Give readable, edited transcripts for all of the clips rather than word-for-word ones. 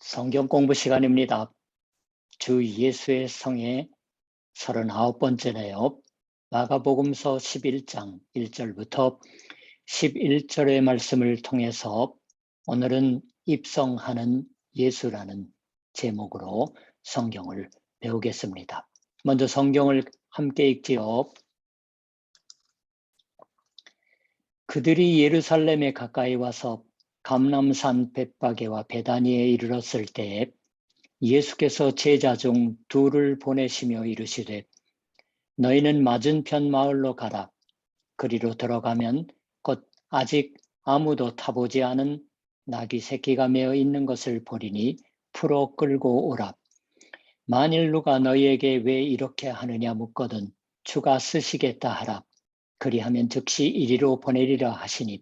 성경 공부 시간입니다. 주 예수의 성의 39번째네요. 마가복음서 11장 1절부터 11절의 말씀을 통해서 오늘은 입성하는 예수라는 제목으로 성경을 배우겠습니다. 먼저 성경을 함께 읽지요. 그들이 예루살렘에 가까이 와서 감람산 벳바게와 베다니에 이르렀을 때에 예수께서 제자 중 둘을 보내시며 이르시되 너희는 맞은편 마을로 가라. 그리로 들어가면 곧 아직 아무도 타보지 않은 나귀 새끼가 메어 있는 것을 보리니 풀어 끌고 오라. 만일 누가 너희에게 왜 이렇게 하느냐 묻거든 주가 쓰시겠다 하라. 그리하면 즉시 이리로 보내리라 하시니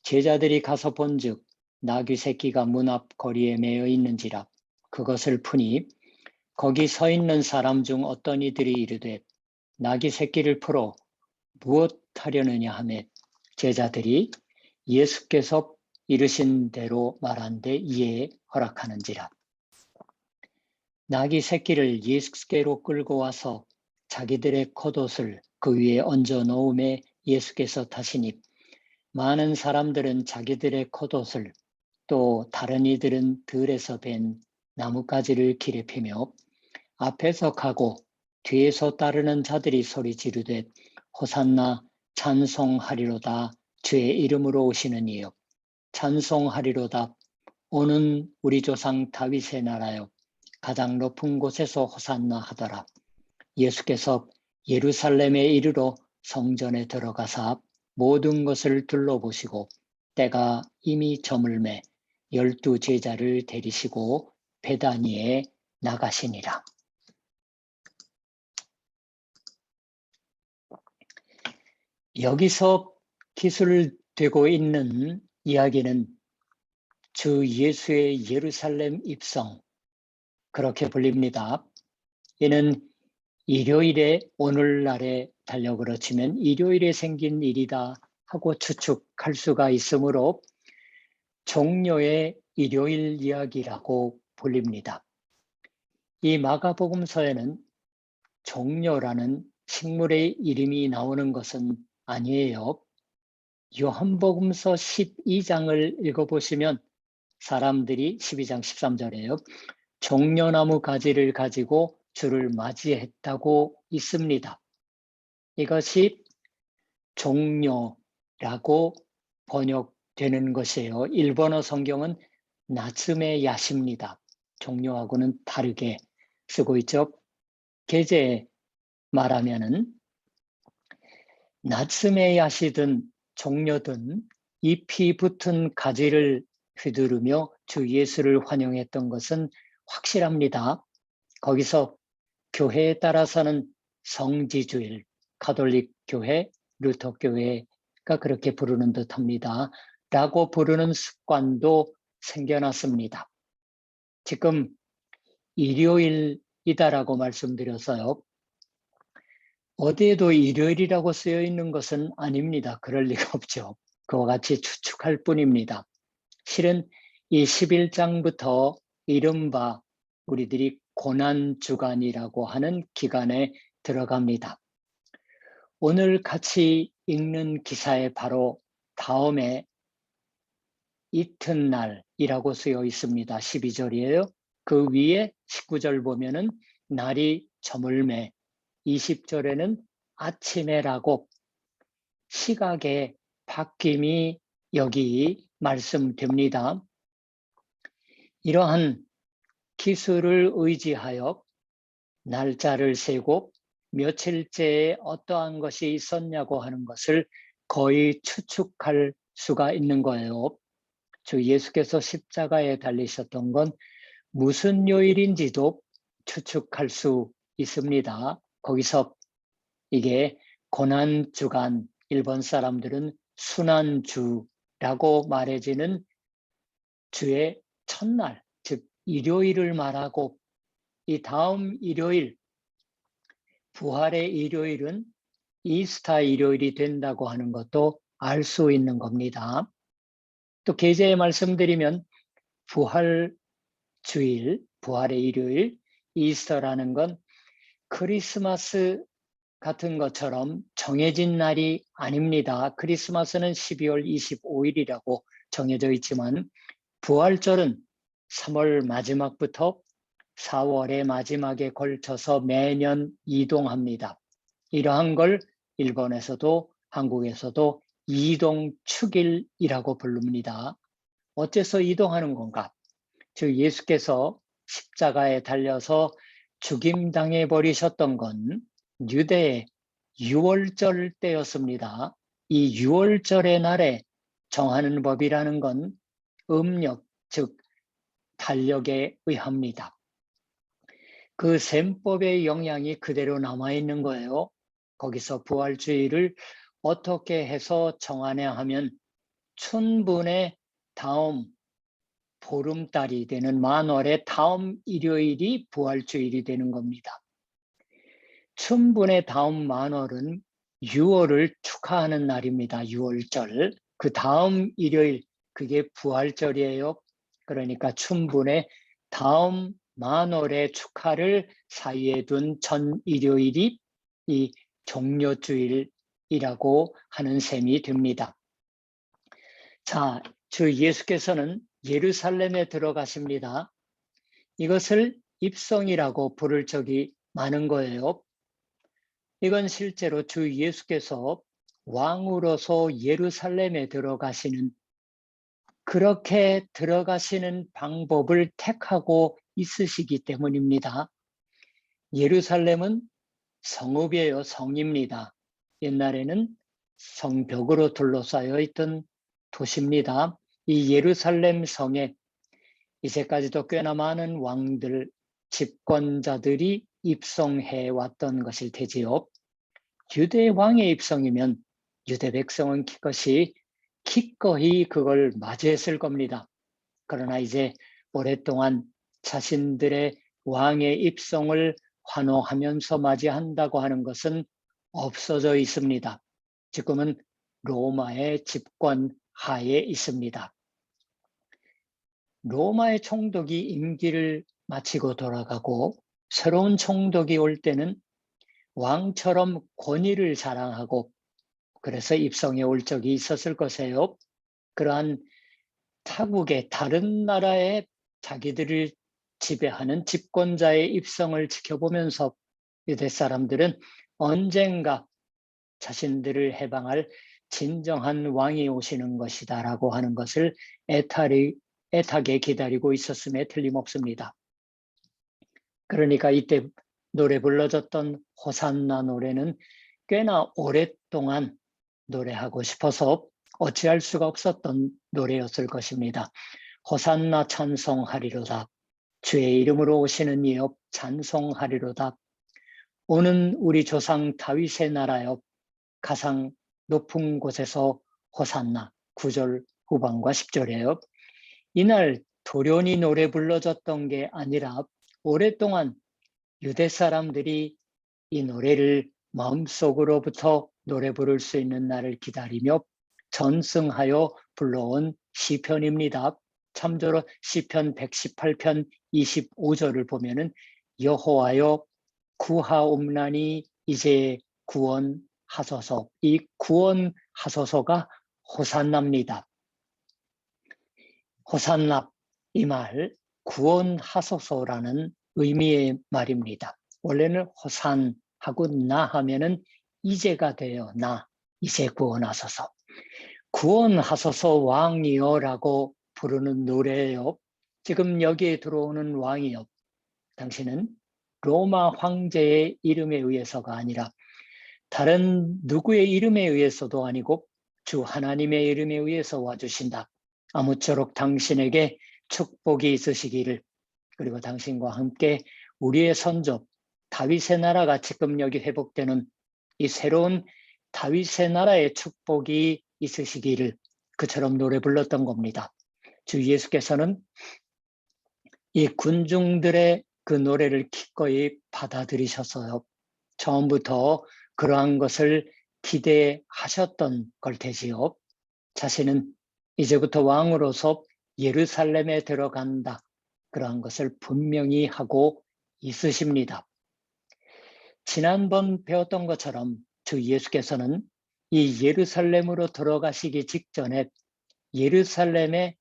제자들이 가서 본즉 나귀 새끼가 문 앞 거리에 메어 있는지라. 그것을 푸니 거기 서 있는 사람 중 어떤 이들이 이르되 나귀 새끼를 풀어 무엇 하려느냐 하매 제자들이 예수께서 이르신 대로 말한데 이에 허락하는지라. 나귀 새끼를 예수께로 끌고 와서 자기들의 겉옷을 그 위에 얹어 놓음에 예수께서 타시니 많은 사람들은 자기들의 겉옷을 또 다른 이들은 들에서 벤 나뭇가지를 길에 피며 앞에서 가고 뒤에서 따르는 자들이 소리 지르되 호산나 찬송하리로다 주의 이름으로 오시는 이여 찬송하리로다 오는 우리 조상 다윗의 나라여 가장 높은 곳에서 호산나 하더라. 예수께서 예루살렘에 이르러 성전에 들어가사 모든 것을 둘러보시고 때가 이미 저물매 12 제자를 데리시고 베다니에 나가시니라. 여기서 기술되고 있는 이야기는 주 예수의 예루살렘 입성, 그렇게 불립니다. 이는 일요일에 오늘날에 달력으로 치면 일요일에 생긴 일이다 하고 추측할 수가 있으므로 종료의 일요일 이야기라고 불립니다. 이 마가복음서에는 종료라는 식물의 이름이 나오는 것은 아니에요. 요한복음서 12장을 읽어보시면 사람들이 12장 13절에요. 종려나무 가지를 가지고 주를 맞이했다고 있습니다. 이것이 종료라고 번역되는 것이에요. 일본어 성경은 나츠메 야시입니다. 종료하고는 다르게 쓰고 있죠. 게제 말하면은 나츠메 야시든 종려든 잎이 붙은 가지를 휘두르며 주 예수를 환영했던 것은 확실합니다. 거기서 교회에 따라서는 성지주일, 가톨릭 교회, 루터 교회가 그렇게 부르는 듯합니다. 라고 부르는 습관도 생겨났습니다. 지금 일요일이다라고 말씀드렸어요. 어디에도 일요일이라고 쓰여 있는 것은 아닙니다. 그럴 리가 없죠. 그와 같이 추측할 뿐입니다. 실은 이 11장부터 이른바 우리들이 고난주간이라고 하는 기간에 들어갑니다. 오늘 같이 읽는 기사의 바로 다음에 이튿날이라고 쓰여 있습니다. 12절이에요. 그 위에 19절 보면은 날이 저물매 20절에는 아침에라고 시각의 바뀜이 여기 말씀됩니다. 이러한 기술을 의지하여 날짜를 세고 며칠째에 어떠한 것이 있었냐고 하는 것을 거의 추측할 수가 있는 거예요. 주 예수께서 십자가에 달리셨던 건 무슨 요일인지도 추측할 수 있습니다. 거기서 이게 고난주간, 일본 사람들은 순환주라고 말해지는 주의 첫날, 즉 일요일을 말하고 이 다음 일요일, 부활의 일요일은 이스터 일요일이 된다고 하는 것도 알 수 있는 겁니다. 또 계제에 말씀드리면 부활 주일, 부활의 일요일, 이스터라는 건 크리스마스 같은 것처럼 정해진 날이 아닙니다. 크리스마스는 12월 25일이라고 정해져 있지만 부활절은 3월 마지막부터 4월의 마지막에 걸쳐서 매년 이동합니다. 이러한 걸 일본에서도 한국에서도 이동축일이라고 부릅니다. 어째서 이동하는 건가? 즉 예수께서 십자가에 달려서 죽임당해 버리셨던 건 유대의 유월절 때였습니다. 이 유월절의 날에 정하는 법이라는 건 음력, 즉 달력에 의합니다. 그 셈법의 영향이 그대로 남아있는 거예요. 거기서 부활주의를 어떻게 해서 정하냐 하면 춘분의 다음 보름달이 되는 만월의 다음 일요일이 부활주일이 되는 겁니다. 춘분의 다음 만월은 6월을 축하하는 날입니다. 6월절. 그 다음 일요일, 그게 부활절이에요. 그러니까 춘분의 다음 만월의 축하를 사이에 둔 전 일요일이 이 종료주일이라고 하는 셈이 됩니다. 자, 주 예수께서는 예루살렘에 들어가십니다. 이것을 입성이라고 부를 적이 많은 거예요. 이건 실제로 주 예수께서 왕으로서 예루살렘에 들어가시는, 그렇게 들어가시는 방법을 택하고 있으시기 때문입니다. 예루살렘은 성읍이에요. 성입니다. 옛날에는 성벽으로 둘러싸여 있던 도시입니다. 이 예루살렘 성에 이제까지도 꽤나 많은 왕들, 집권자들이 입성해 왔던 것일 테지요. 유대 왕의 입성이면 유대 백성은 기꺼이 그걸 맞이했을 겁니다. 그러나 이제 오랫동안 자신들의 왕의 입성을 환호하면서 맞이한다고 하는 것은 없어져 있습니다. 지금은 로마의 집권 하에 있습니다. 로마의 총독이 임기를 마치고 돌아가고 새로운 총독이 올 때는 왕처럼 권위를 자랑하고 그래서 입성해 올 적이 있었을 것이에요. 그러한 타국의 다른 나라의 자기들을 지배하는 집권자의 입성을 지켜보면서 유대 사람들은 언젠가 자신들을 해방할 진정한 왕이 오시는 것이다 라고 하는 것을 애타게 기다리고 있었음에 틀림없습니다. 그러니까 이때 노래 불러줬던 호산나 노래는 꽤나 오랫동안 노래하고 싶어서 어찌할 수가 없었던 노래였을 것입니다. 호산나 찬송하리로다. 주의 이름으로 오시는 이여 찬송하리로다. 오는 우리 조상 다윗의 나라여 가장 높은 곳에서 호산나. 9절 후반과 10절이에요. 이날 도련이 노래 불러줬던 게 아니라 오랫동안 유대 사람들이 이 노래를 마음속으로부터 노래 부를 수 있는 날을 기다리며 전승하여 불러온 시편입니다. 참조로 시편 118편 25절을 보면은 여호와여 구하옵나니 이제 구원하소서. 이 구원하소서가 호산나입니다. 호산나, 이 말 구원하소서라는 의미의 말입니다. 원래는 호산하고 나 하면은 이제가 돼요. 나, 이제 구원하소서. 구원하소서 왕이여라고 부르는 노래예요. 지금 여기에 들어오는 왕이여, 당신은 로마 황제의 이름에 의해서가 아니라 다른 누구의 이름에 의해서도 아니고 주 하나님의 이름에 의해서 와주신다. 아무쪼록 당신에게 축복이 있으시기를, 그리고 당신과 함께 우리의 선조 다윗의 나라가 지금 여기 회복되는 이 새로운 다윗의 나라의 축복이 있으시기를, 그처럼 노래 불렀던 겁니다. 주 예수께서는 이 군중들의 그 노래를 기꺼이 받아들이셨어요. 처음부터 그러한 것을 기대하셨던 걸 테지요. 자신은 이제부터 왕으로서 예루살렘에 들어간다. 그러한 것을 분명히 하고 있으십니다. 지난번 배웠던 것처럼 주 예수께서는 이 예루살렘으로 들어가시기 직전에 예루살렘에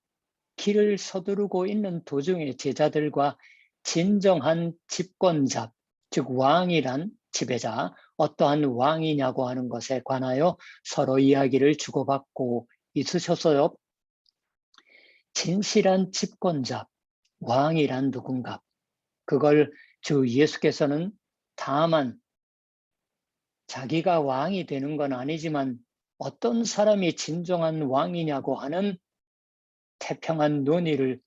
길을 서두르고 있는 도중에 제자들과 진정한 집권자, 즉 왕이란 지배자, 어떠한 왕이냐고 하는 것에 관하여 서로 이야기를 주고받고 있으셨어요. 진실한 집권자, 왕이란 누군가? 그걸 주 예수께서는 다만 자기가 왕이 되는 건 아니지만 어떤 사람이 진정한 왕이냐고 하는 태평한 논의를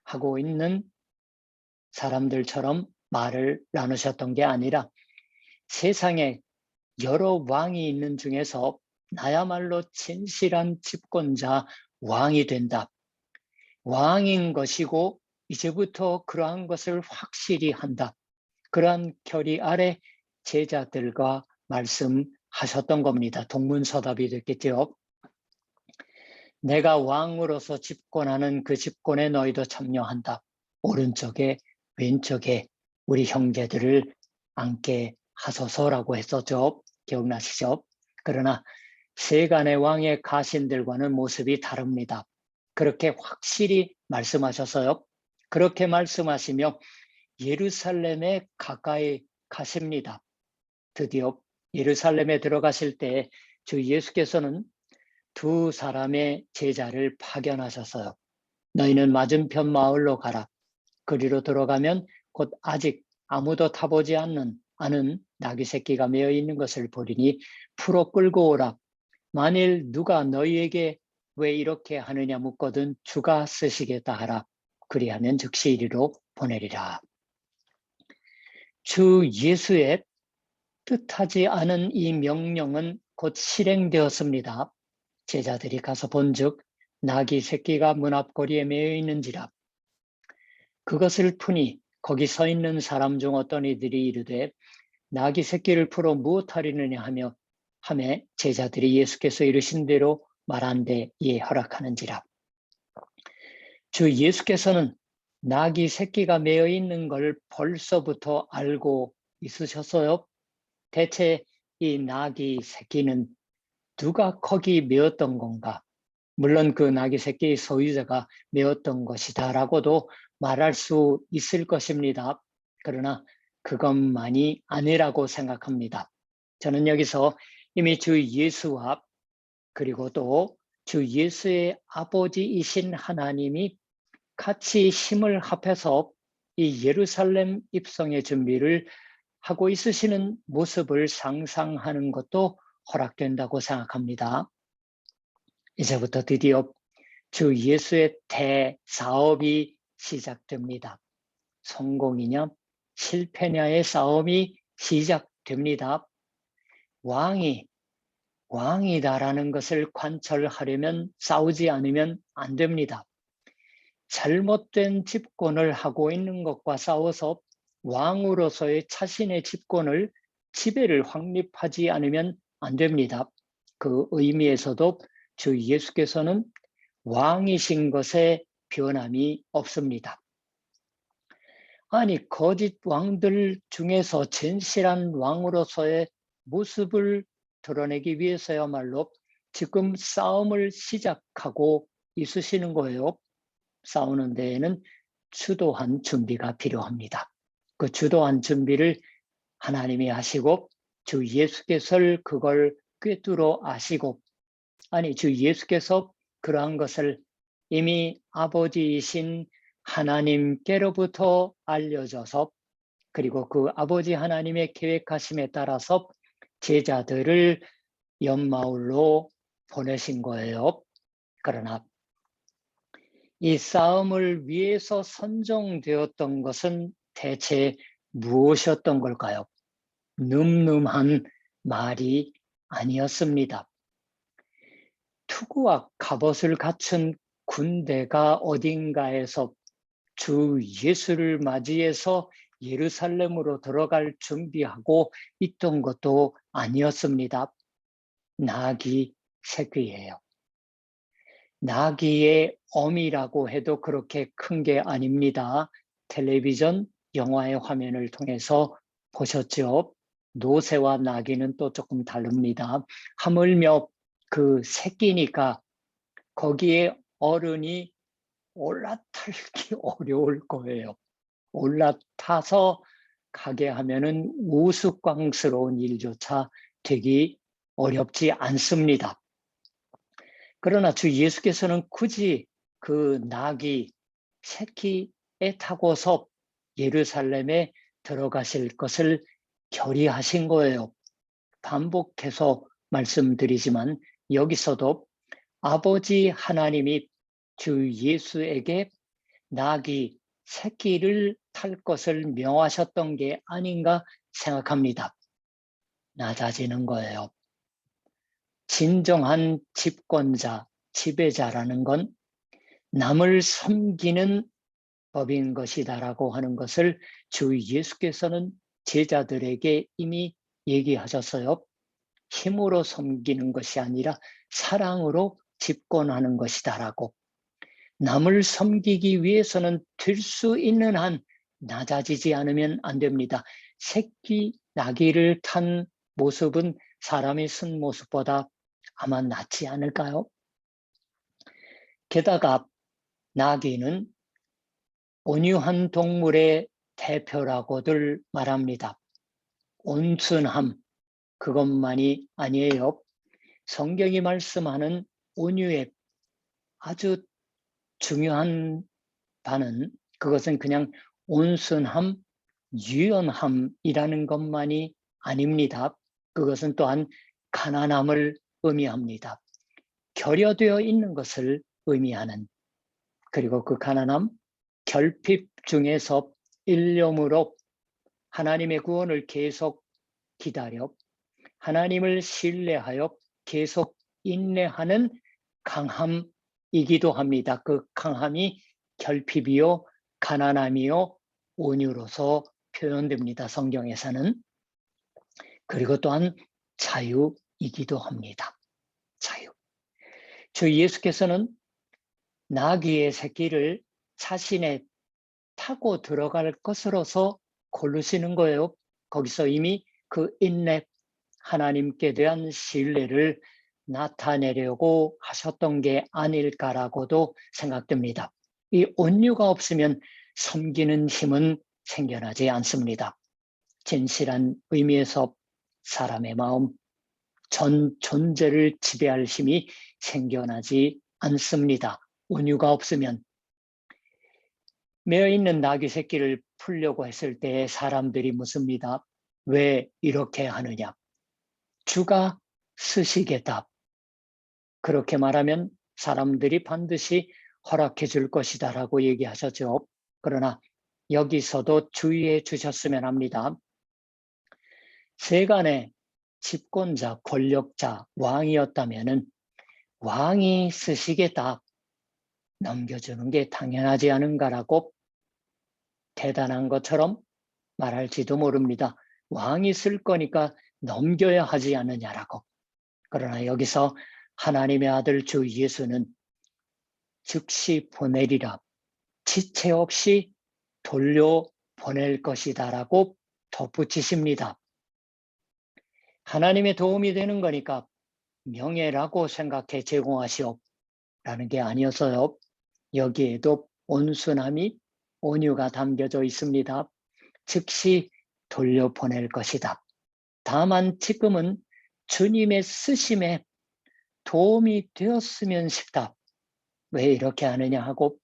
하고 있는 사람들처럼 말을 나누셨던 게 아니라 세상에 여러 왕이 있는 중에서 나야말로 진실한 집권자 왕이 된다. 왕인 것이고 이제부터 그러한 것을 확실히 한다. 그러한 결의 아래 제자들과 말씀하셨던 겁니다. 동문서답이 됐겠죠. 내가 왕으로서 집권하는 그 집권에 너희도 참여한다. 오른쪽에 왼쪽에 우리 형제들을 앉게 하소서라고 했었죠. 기억나시죠? 그러나 세간의 왕의 가신들과는 모습이 다릅니다. 그렇게 확실히 말씀하셔서요. 그렇게 말씀하시며 예루살렘에 가까이 가십니다. 드디어 예루살렘에 들어가실 때 주 예수께서는 두 사람의 제자를 파견하셨어요. 너희는 맞은편 마을로 가라. 그리로 들어가면 곧 아직 아무도 타보지 않은 나귀 새끼가 메어 있는 것을 보리니 풀어 끌고 오라. 만일 누가 너희에게 왜 이렇게 하느냐 묻거든 주가 쓰시겠다 하라. 그리하면 즉시 이리로 보내리라. 주 예수의 뜻하지 않은 이 명령은 곧 실행되었습니다. 제자들이 가서 본즉 나귀 새끼가 문 앞거리에 매여 있는지라. 그것을 푸니 거기 서 있는 사람 중 어떤 이들이 이르되 나귀 새끼를 풀어 무엇하리느냐 하매 제자들이 예수께서 이르신 대로 말한데 이에 허락하는지라. 주 예수께서는 나귀 새끼가 매여 있는 걸 벌써부터 알고 있으셨어요. 대체 이 나귀 새끼는 누가 거기 메었던 건가? 물론 그 나귀 새끼의 소유자가 메었던 것이다라고도 말할 수 있을 것입니다. 그러나 그것만이 아니라고 생각합니다. 저는 여기서 이미 주 예수와 그리고 또 주 예수의 아버지이신 하나님이 같이 힘을 합해서 이 예루살렘 입성의 준비를 하고 있으시는 모습을 상상하는 것도 허락된다고 생각합니다. 이제부터 드디어 주 예수의 대사업이 시작됩니다. 성공이냐 실패냐의 싸움이 시작됩니다. 왕이다라는 것을 관철하려면 싸우지 않으면 안 됩니다. 잘못된 집권을 하고 있는 것과 싸워서 왕으로서의 자신의 집권을 지배를 확립하지 않으면 안 됩니다. 그 의미에서도 주 예수께서는 왕이신 것에 변함이 없습니다. 아니 거짓 왕들 중에서 진실한 왕으로서의 모습을 드러내기 위해서야말로 지금 싸움을 시작하고 있으시는 거예요. 싸우는 데에는 주도한 준비가 필요합니다. 그 주도한 준비를 하나님이 하시고 주 예수께서 그걸 꿰뚫어 아시고 아니 주 예수께서 그러한 것을 이미 아버지이신 하나님께로부터 알려져서 그리고 그 아버지 하나님의 계획하심에 따라서 제자들을 연마을로 보내신 거예요. 그러나 이 싸움을 위해서 선정되었던 것은 대체 무엇이었던 걸까요? 늠름한 말이 아니었습니다. 투구와 갑옷을 갖춘 군대가 어딘가에서 주 예수를 맞이해서 예루살렘으로 들어갈 준비하고 있던 것도 아니었습니다. 나귀 새끼예요. 나귀의 엄이라고 해도 그렇게 큰 게 아닙니다. 텔레비전, 영화의 화면을 통해서 보셨죠? 노새와 나귀는 또 조금 다릅니다. 하물며 그 새끼니까 거기에 어른이 올라타기 어려울 거예요. 올라타서 가게 하면은 우스꽝스러운 일조차 되기 어렵지 않습니다. 그러나 주 예수께서는 굳이 그 나귀 새끼에 타고서 예루살렘에 들어가실 것을 결의하신 거예요. 반복해서 말씀드리지만 여기서도 아버지 하나님이 주 예수에게 나귀 새끼를 탈 것을 명하셨던 게 아닌가 생각합니다. 낮아지는 거예요. 진정한 집권자, 지배자라는 건 남을 섬기는 법인 것이다라고 하는 것을 주 예수께서는 제자들에게 이미 얘기하셨어요. 힘으로 섬기는 것이 아니라 사랑으로 집권하는 것이다라고. 남을 섬기기 위해서는 될 수 있는 한 낮아지지 않으면 안 됩니다. 새끼 나귀를 탄 모습은 사람이 쓴 모습보다 아마 낫지 않을까요? 게다가 나귀는 온유한 동물의 대표라고들 말합니다. 온순함, 그것만이 아니에요. 성경이 말씀하는 온유의 아주 중요한 바는 그것은 그냥 온순함, 유연함이라는 것만이 아닙니다. 그것은 또한 가난함을 의미합니다. 결여되어 있는 것을 의미하는, 그리고 그 가난함, 결핍 중에서 일념으로 하나님의 구원을 계속 기다려 하나님을 신뢰하여 계속 인내하는 강함이기도 합니다. 그 강함이 결핍이요, 가난함이요, 온유로서 표현됩니다. 성경에서는. 그리고 또한 자유이기도 합니다. 자유. 주 예수께서는 나귀의 새끼를 자신의 타고 들어갈 것으로서 고르시는 거예요. 거기서 이미 그 인내, 하나님께 대한 신뢰를 나타내려고 하셨던 게 아닐까라고도 생각됩니다. 이 온유가 없으면 섬기는 힘은 생겨나지 않습니다. 진실한 의미에서 사람의 마음, 전 존재를 지배할 힘이 생겨나지 않습니다. 온유가 없으면. 매어있는 나귀 새끼를 풀려고 했을 때 사람들이 묻습니다. 왜 이렇게 하느냐? 주가 쓰시겠다. 그렇게 말하면 사람들이 반드시 허락해 줄 것이다 라고 얘기하셨죠. 그러나 여기서도 주의해 주셨으면 합니다. 세간의 집권자, 권력자, 왕이었다면 왕이 쓰시겠다, 넘겨주는 게 당연하지 않은가라고 대단한 것처럼 말할지도 모릅니다. 왕이 쓸 거니까 넘겨야 하지 않느냐라고. 그러나 여기서 하나님의 아들 주 예수는 즉시 보내리라, 지체 없이 돌려보낼 것이다 라고 덧붙이십니다. 하나님의 도움이 되는 거니까 명예라고 생각해 제공하시오 라는 게 아니어서요. 여기에도 온순함이, 온유가 담겨져 있습니다. 즉시 돌려보낼 것이다. 다만 지금은 주님의 쓰심에 도움이 되었으면 싶다. 왜 이렇게 하느냐 하고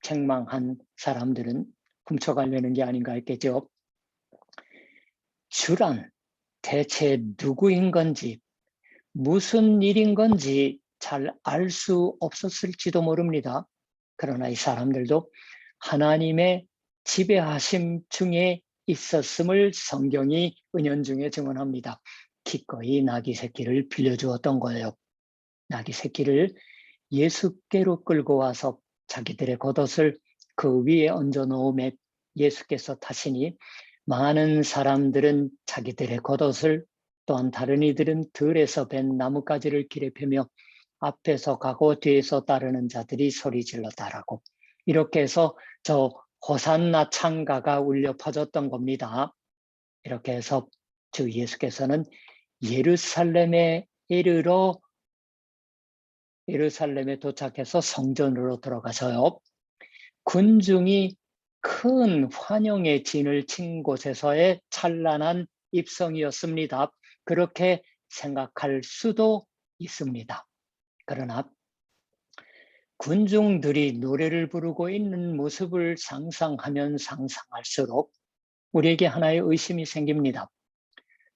책망한 사람들은 훔쳐가려는 게 아닌가 했겠죠. 주란 대체 누구인 건지, 무슨 일인 건지 잘 알 수 없었을지도 모릅니다. 그러나 이 사람들도 하나님의 지배하심 중에 있었음을 성경이 은연중에 증언합니다. 기꺼이 나귀 새끼를 빌려주었던 거예요. 나귀 새끼를 예수께로 끌고 와서 자기들의 겉옷을 그 위에 얹어 놓음에 예수께서 타시니 많은 사람들은 자기들의 겉옷을, 또한 다른 이들은 들에서 벤 나뭇가지를 길에 펴며 앞에서 가고 뒤에서 따르는 자들이 소리 질러 따라고, 이렇게 해서 저 호산나 창가가 울려 퍼졌던 겁니다. 이렇게 해서 주 예수께서는 예루살렘에 도착해서 성전으로 들어가서요. 군중이 큰 환영의 진을 친 곳에서의 찬란한 입성이었습니다. 그렇게 생각할 수도 있습니다. 그러나 군중들이 노래를 부르고 있는 모습을 상상하면 상상할수록 우리에게 하나의 의심이 생깁니다.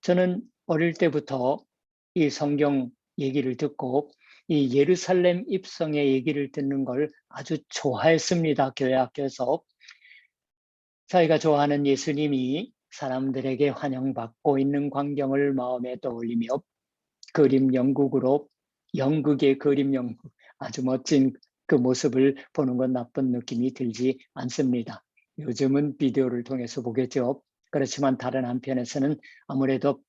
저는 어릴 때부터 이 성경 얘기를 듣고 이 예루살렘 입성의 얘기를 듣는 걸 아주 좋아했습니다. 교회 학교에서. 저희가 좋아하는 예수님이 사람들에게 환영받고 있는 광경을 마음에 떠올리며 그림 연극으로 연극의 그림 연극 아주 멋진 그 모습을 보는 건 나쁜 느낌이 들지 않습니다. 요즘은 비디오를 통해서 보겠죠. 그렇지만 다른 한편에서는 아무래도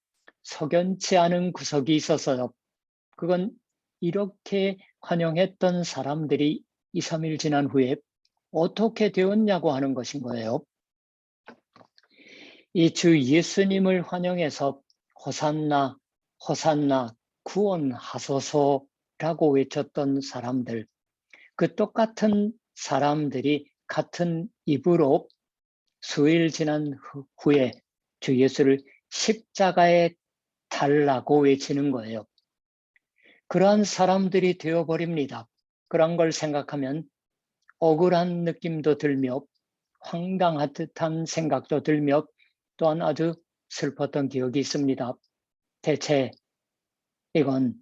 석연치 않은 구석이 있어서요. 그건 이렇게 환영했던 사람들이 2, 3일 지난 후에 어떻게 되었냐고 하는 것인 거예요. 이 주 예수님을 환영해서 호산나, 호산나, 구원하소서라고 외쳤던 사람들, 그 똑같은 사람들이 같은 입으로 수일 지난 후에 주 예수를 십자가에 달라고 외치는 거예요. 그러한 사람들이 되어버립니다. 그런 걸 생각하면 억울한 느낌도 들며 황당한 듯한 생각도 들며 또한 아주 슬펐던 기억이 있습니다. 대체 이건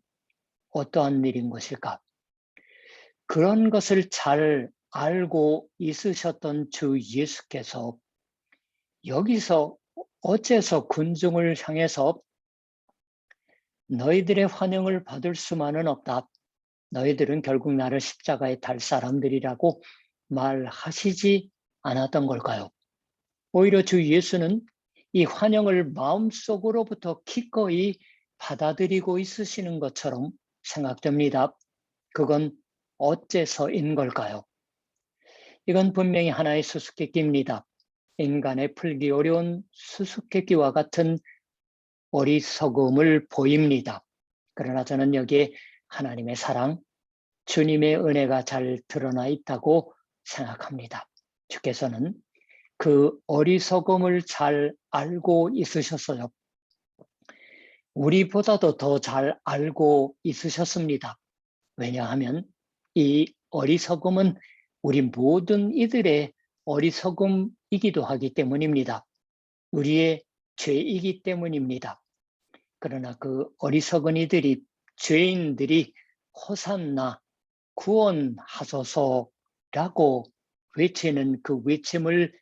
어떠한 일인 것일까? 그런 것을 잘 알고 있으셨던 주 예수께서 여기서 어째서 군중을 향해서 너희들의 환영을 받을 수만은 없다. 너희들은 결국 나를 십자가에 달 사람들이라고 말하시지 않았던 걸까요? 오히려 주 예수는 이 환영을 마음속으로부터 기꺼이 받아들이고 있으시는 것처럼 생각됩니다. 그건 어째서인 걸까요? 이건 분명히 하나의 수수께끼입니다. 인간의 풀기 어려운 수수께끼와 같은 어리석음을 보입니다. 그러나 저는 여기에 하나님의 사랑, 주님의 은혜가 잘 드러나 있다고 생각합니다. 주께서는 그 어리석음을 잘 알고 있으셨어요. 우리보다도 더 잘 알고 있으셨습니다. 왜냐하면 이 어리석음은 우리 모든 이들의 어리석음이기도 하기 때문입니다. 우리의 죄이기 때문입니다. 그러나 그 어리석은 이들이, 죄인들이 호산나 구원하소서라고 외치는 그 외침을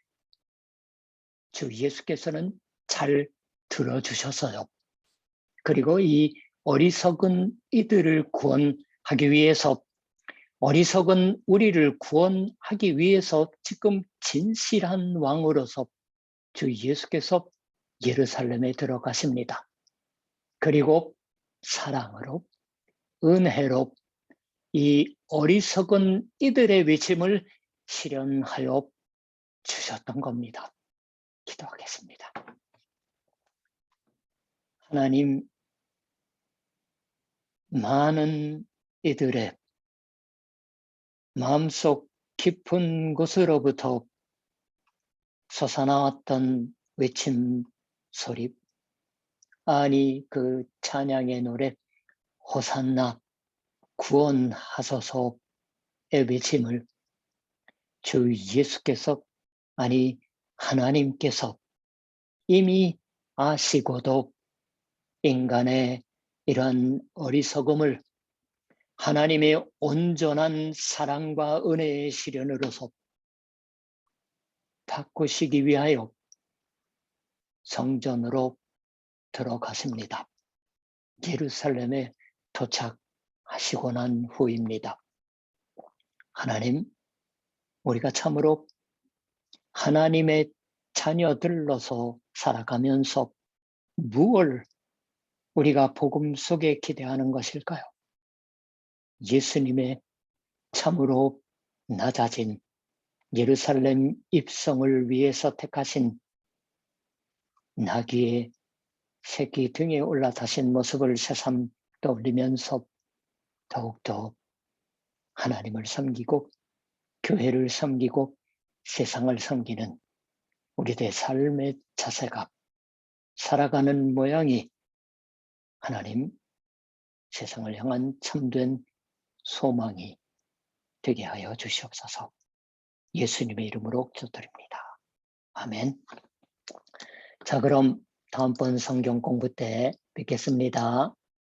주 예수께서는 잘 들어주셨어요. 그리고 이 어리석은 이들을 구원하기 위해서, 어리석은 우리를 구원하기 위해서 지금 진실한 왕으로서 주 예수께서 예루살렘에 들어가십니다. 그리고 사랑으로, 은혜로 이 어리석은 이들의 외침을 실현하여 주셨던 겁니다. 기도하겠습니다. 하나님, 많은 이들의 마음속 깊은 곳으로부터 솟아나왔던 외침 소리, 아니 그 찬양의 노래 호산나 구원하소서의 외침을 주 예수께서, 아니 하나님께서 이미 아시고도 인간의 이러한 어리석음을 하나님의 온전한 사랑과 은혜의 실현으로서 바꾸시기 위하여 성전으로 들어가십니다. 예루살렘에 도착하시고 난 후입니다. 하나님, 우리가 참으로 하나님의 자녀들로서 살아가면서 무엇을 우리가 복음 속에 기대하는 것일까요? 예수님의 참으로 낮아진, 예루살렘 입성을 위해서 택하신 나귀의 새끼 등에 올라타신 모습을 새삼 떠올리면서 더욱더 하나님을 섬기고 교회를 섬기고 세상을 섬기는 우리들의 삶의 자세가 살아가는 모양이 하나님 세상을 향한 참된 소망이 되게 하여 주시옵소서. 예수님의 이름으로 기도드립니다. 아멘. 자, 그럼 다음번 성경 공부 때 뵙겠습니다.